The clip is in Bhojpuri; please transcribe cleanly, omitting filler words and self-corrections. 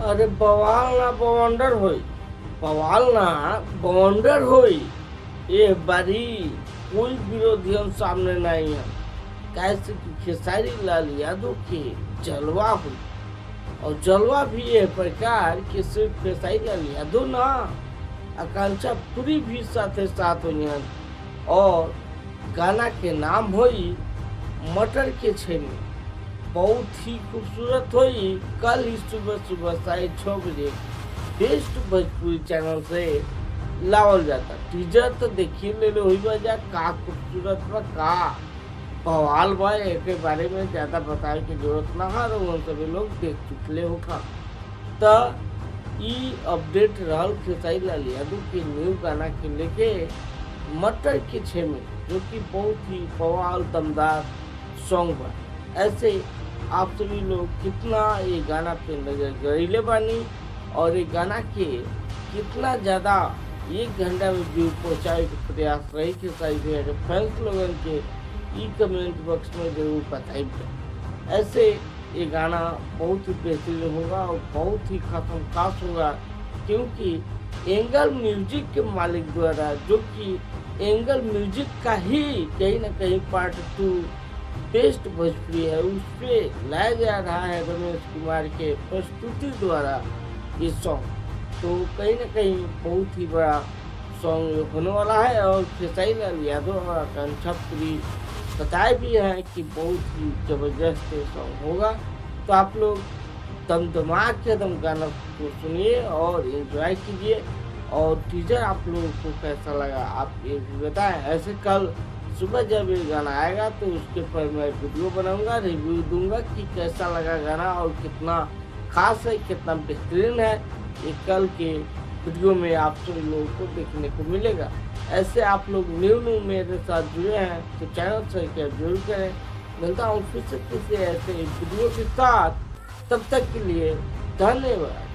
अरे बवाल ना बवंडर होई, बवाल ना बवंडर होई। ये बारी कोई विरोधियन सामने नहीं है। कैसे कि खेसारी लाल यादव के जलवा हुई, और जलवा भी ये प्रकार कि सिर्फ खेसारी लाल यादव ना, आकांक्षा पूरी भी साथे साथ हुई हैं। और गाना के नाम हुई मटर के छेमी। बहुत ही खूबसूरत हुई। कल ही सुबह सुबह 6:30 बेस्ट भोजपुरी चैनल से लावल जाता। टीजर तो देखिए ले लो हुई बजा का खूबसूरत बा का बवाल बा। एक बारे में ज्यादा बताए की जरूरत ना है, उन सभी लोग देख चुकले होगा। तो ई अपडेट रहल खेसारी लाल यादव के न्यू गाना के लेके मटर के छेमी, जो कि बहुत ही बवाल दमदार सॉन्ग बा। ऐसे आप सभी लोग कितना ये गाना पे नजर गड़ीले बानी, और ये गाना के कितना ज़्यादा 1 घंटा में व्यू पहुँचाए के प्रयास रही के सारी फैंस लोगन के ई कमेंट बॉक्स में जरूर बताइए। ऐसे ये गाना बहुत ही बेहतरीन होगा और बहुत ही खत्म खास होगा, क्योंकि एंगल म्यूजिक के मालिक द्वारा, जो कि एंगल म्यूजिक का ही कहीं ना कहीं पार्ट 2 बेस्ट भोजपुरी है, उस पे लाया जा रहा है रमेश कुमार के प्रस्तुति द्वारा ये सॉन्ग। तो कहीं ना कहीं बहुत ही बड़ा सॉन्ग होने वाला है। और खेसारी लाल यादव और आकांक्षा पूरी बताए भी हैं कि बहुत ही जबरदस्त सॉन्ग होगा। तो आप लोग दमदमा के दम गाना को सुनिए और एंजॉय कीजिए। और टीजर आप लोगों को कैसा लगा आप ये भी बताएं। ऐसे कल सुबह जब ये गाना आएगा तो उसके पर मैं वीडियो बनाऊंगा, रिव्यू दूंगा कि कैसा लगा गाना और कितना खास है, कितना बेहतरीन है। ये कल के वीडियो में आप सभी लोगों को देखने को मिलेगा। ऐसे आप लोग न्यू मेरे साथ जुड़े हैं तो चैनल सब्सक्राइब जरूर करें। मिलता हूँ फिर से किसी ऐसे वीडियो के साथ, तब तक के लिए धन्यवाद।